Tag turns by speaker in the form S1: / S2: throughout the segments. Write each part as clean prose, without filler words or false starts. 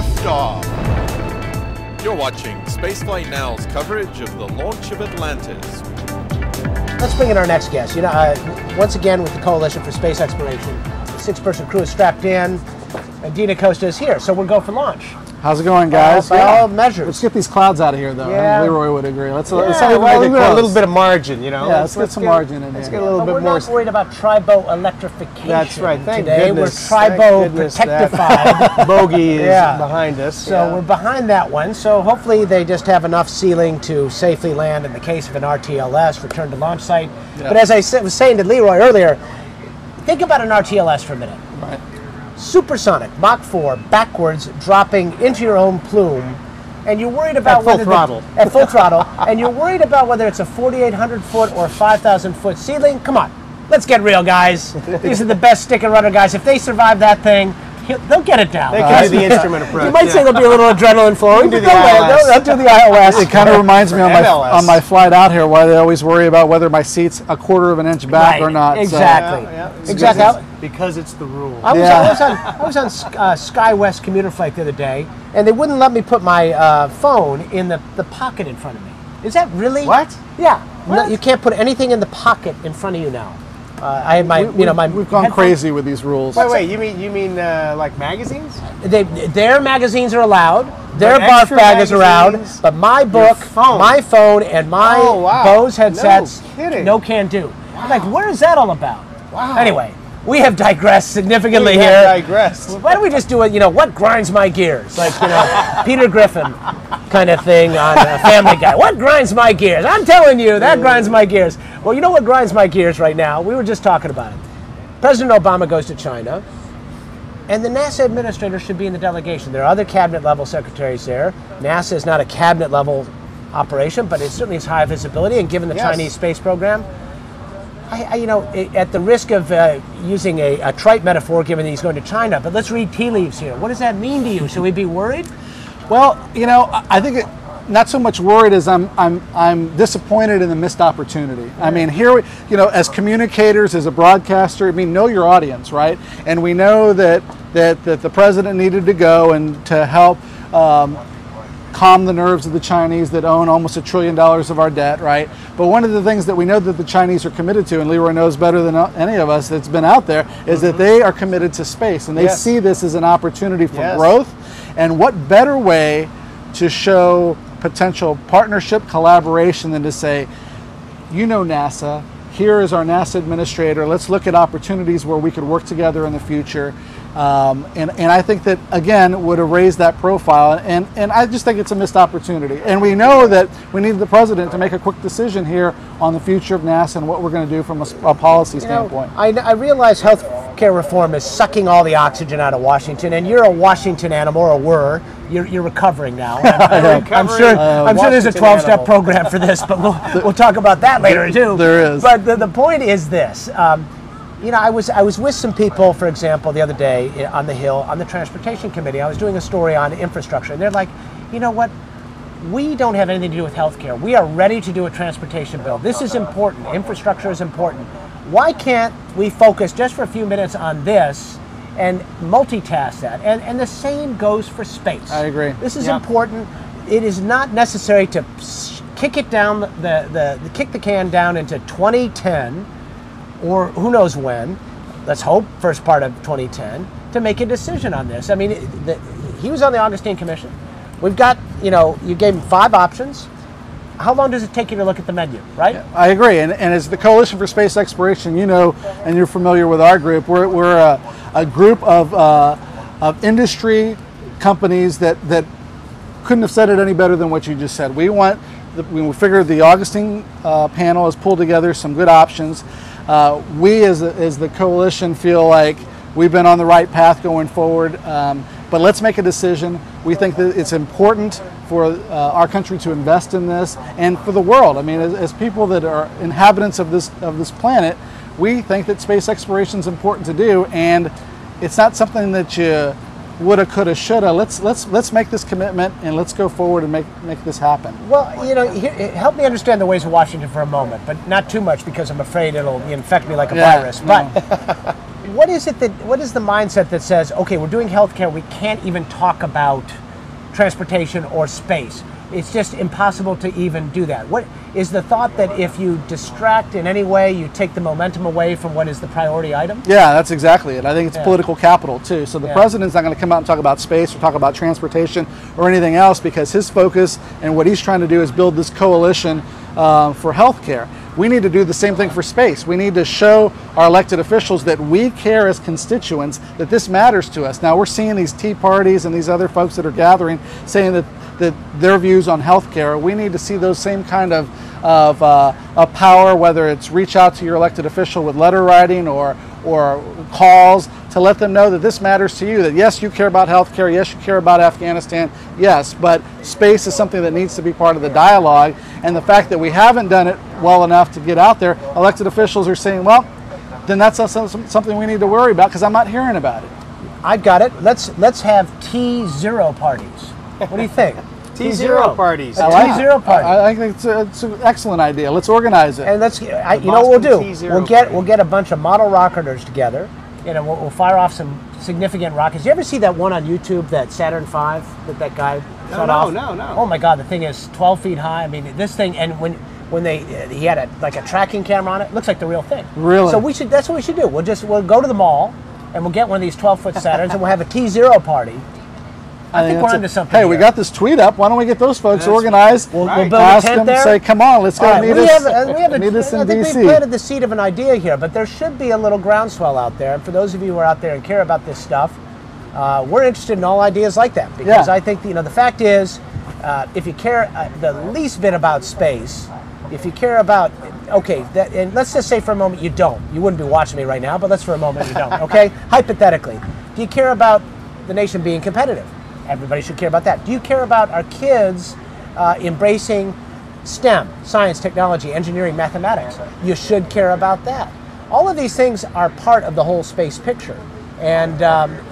S1: liftoff.
S2: You're watching Spaceflight Now's coverage of the launch of Atlantis.
S3: Let's bring in our next guest. Once again with the Coalition for Space Exploration, the 6-person crew is strapped in, and Dean Acosta is here, so we'll go for launch.
S4: How's it going, guys?
S3: By all measures.
S4: Let's get these clouds out of here, though.
S3: Yeah.
S4: I think Leroy would agree. Let's
S3: well,
S4: make it
S3: a little bit of margin,
S4: Yeah, let's get some margin in
S3: let's
S4: here.
S3: Get a little bit more. We're not worried about tribo electrification.
S1: That's right. Thank
S3: today.
S1: goodness.
S3: We're tribo protectified.
S1: Bogey is behind us.
S3: So we're behind that one. So hopefully they just have enough ceiling to safely land in the case of an RTLS, return to launch site. Yeah. But as I was saying to Leroy earlier, think about an RTLS for a minute.
S4: Right.
S3: Supersonic, Mach 4, backwards, dropping into your own plume, and you're worried about
S1: at full throttle.
S3: At full throttle, and you're worried about whether it's a 4,800 foot or 5,000 foot ceiling. Come on, let's get real, guys. These are the best stick and runner guys. If they survive that thing, they'll get it down.
S1: They can do the instrument approach.
S3: You might say there'll be a little adrenaline flowing.
S1: They'll
S3: do the ILS.
S4: It kind of reminds me on my flight out here why they always worry about whether my seat's a quarter of an inch back or not.
S3: Exactly.
S4: So.
S3: Exactly.
S1: Because it's the rule.
S3: I was on SkyWest commuter flight the other day, and they wouldn't let me put my phone in the pocket in front of me. Is that really?
S1: What?
S3: Yeah.
S1: What?
S3: No, you can't put anything in the pocket in front of you now. I had
S4: We've gone crazy with these rules.
S1: Wait, you mean like magazines?
S3: Their magazines are allowed. Their barf
S1: extra
S3: bag is allowed.
S1: magazines,
S3: But my book, my phone, and my Bose headsets,
S1: no
S3: can do. I'm like, what is that all about?
S1: Wow.
S3: Anyway, we have digressed significantly
S1: We
S3: here.
S1: have digressed.
S3: Why don't we just do it? What grinds my gears? Like Peter Griffin kind of thing on Family Guy. What grinds my gears? I'm telling you, that grinds my gears. Well, you know what grinds my gears right now? We were just talking about it. President Obama goes to China, and the NASA administrator should be in the delegation. There are other cabinet level secretaries there. NASA is not a cabinet level operation, but it certainly is high visibility, and given the Chinese space program, at the risk of using a trite metaphor, given that he's going to China, but let's read tea leaves here. What does that mean to you? Should we be worried?
S4: Well, I think not so much worried as I'm disappointed in the missed opportunity. I mean, here, as communicators, as a broadcaster, know your audience, right? And we know that the president needed to go and to help calm the nerves of the Chinese that own almost $1 trillion of our debt, right? But one of the things that we know that the Chinese are committed to, and Leroy knows better than any of us that's been out there, is that they are committed to space, and they see this as an opportunity for growth. And what better way to show potential partnership, collaboration than to say, NASA, here is our NASA administrator, let's look at opportunities where we could work together in the future. And I think that, again, would have raised that profile, and I just think it's a missed opportunity. And we know that we need the president to make a quick decision here on the future of NASA and what we're going to do from a policy standpoint.
S3: I realize health care reform is sucking all the oxygen out of Washington, and you're a Washington animal, or were. You're recovering now. I'm sure there's a 12-step program for this, but we'll talk about that later too.
S4: There is.
S3: But the point is this. I was with some people, for example, the other day on the Hill on the Transportation Committee. I was doing a story on infrastructure, and they're like, you know what? We don't have anything to do with healthcare. We are ready to do a transportation bill. This is important. Infrastructure is important. Why can't we focus just for a few minutes on this and multitask that? And the same goes for space.
S4: I agree.
S3: This is important. It is not necessary to kick it down, kick the can down into 2010. Or who knows when, let's hope first part of 2010, to make a decision on this. I mean, he was on the Augustine Commission. We've got, you gave him 5 options. How long does it take you to look at the menu, right?
S4: Yeah, I agree, and as the Coalition for Space Exploration, and you're familiar with our group, we're a group of industry companies that couldn't have said it any better than what you just said. We figured the Augustine panel has pulled together some good options. We as the coalition feel like we've been on the right path going forward, but let's make a decision. We think that it's important for our country to invest in this, and for the world. I mean, as people that are inhabitants of this planet, we think that space exploration is important to do, and it's not something that you woulda, coulda, shoulda. Let's make this commitment, and let's go forward and make this happen.
S3: Well, help me understand the ways of Washington for a moment, but not too much, because I'm afraid it'll infect me like a virus.
S4: No.
S3: But what is it that, what is the mindset that says, okay, we're doing healthcare, we can't even talk about transportation or space? It's just impossible to even do that. What is the thought that if you distract in any way, you take the momentum away from what is the priority item?
S4: Yeah, that's exactly it. I think it's political capital too. So the president's not going to come out and talk about space or talk about transportation or anything else, because his focus and what he's trying to do is build this coalition for healthcare. We need to do the same thing for space. We need to show our elected officials that we care as constituents, that this matters to us. Now we're seeing these tea parties and these other folks that are gathering saying that their views on healthcare. We need to see those same kind of power, whether it's reach out to your elected official with letter writing or calls to let them know that this matters to you, that yes, you care about healthcare, yes, you care about Afghanistan, yes, but space is something that needs to be part of the dialogue. And the fact that we haven't done it well enough to get out there, elected officials are saying, well, then that's something we need to worry about, because I'm not hearing about it.
S3: I've got it. Let's have T0 parties. What do you think?
S1: T0 parties.
S3: T0 party.
S4: I think it's an excellent idea. Let's organize it.
S3: And let's, you know what we'll do? We'll get a bunch of model rocketers together. You know, we'll fire off some significant rockets. You ever see that one on YouTube, that Saturn V that guy shot off?
S1: No.
S3: Oh my God, the thing is 12 feet high. I mean, this thing, and when he had like a tracking camera on it, looks like the real thing.
S4: Really?
S3: So that's what we should do. We'll go to the mall and we'll get one of these 12-foot Saturns and we'll have a T0 party. I think we're onto something.
S4: Hey, we got this tweet up. Why don't we get those folks organized?
S3: We'll build
S4: ask
S3: a tent
S4: them,
S3: there.
S4: say, come on, let's go meet us in
S3: I think
S4: DC.
S3: we planted the seed of an idea here, but there should be a little groundswell out there. And for those of you who are out there and care about this stuff, we're interested in all ideas like that, because I think the fact is, if you care the least bit about space, if you care about, okay, and let's just say for a moment you don't. You wouldn't be watching me right now, but let's for a moment you don't. Okay, hypothetically, do you care about the nation being competitive? Everybody should care about that. Do you care about our kids embracing STEM, science, technology, engineering, mathematics? You should care about that. All of these things are part of the whole space picture. And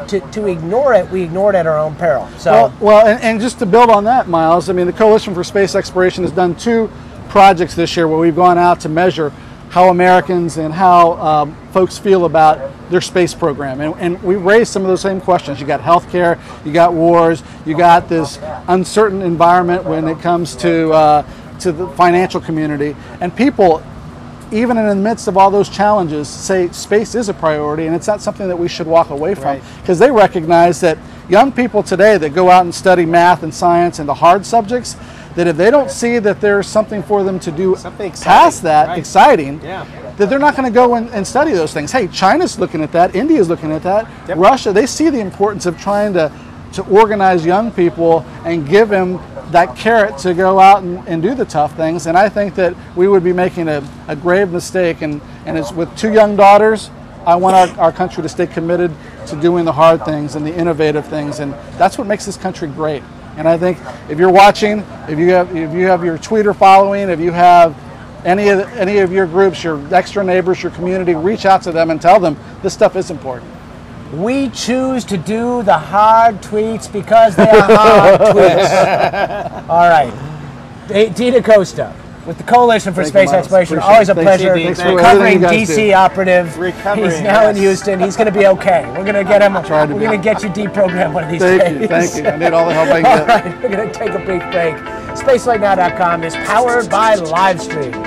S3: to ignore it, we ignore it at our own peril. So,
S4: well, and just to build on that, Miles, I mean, the Coalition for Space Exploration has done 2 projects this year where we've gone out to measure how Americans and how folks feel about their space program. And we raised some of those same questions. You got healthcare, you got wars, you got this uncertain environment when it comes to the financial community. And people, even in the midst of all those challenges, say space is a priority, and it's not something that we should walk away from, because they recognize that young people today that go out and study math and science and the hard subjects, that if they don't see that there's something for them to do past that, exciting, that they're not going to go and study those things. Hey, China's looking at that, India's looking at that, Russia, they see the importance of trying to organize young people and give them that carrot to go out and do the tough things. And I think that we would be making a grave mistake, and it's with 2 young daughters, I want our country to stay committed to doing the hard things and the innovative things, and that's what makes this country great. And I think if you're watching, if you have your Twitter following, if you have any of your groups, your extra neighbors, your community, reach out to them and tell them this stuff is important.
S3: We choose to do the hard tweets because they are hard tweets. All right, Dean Acosta with the Coalition for Space Exploration. Always a pleasure. Recovering DC operative. He's now in Houston. He's going to be okay. We're going to get him. We're going to get you deprogrammed one of these days.
S4: Thank you. I need all the help I can get.
S3: All right, we're going to take a brief break. Spaceflightnow.com is powered by Livestream.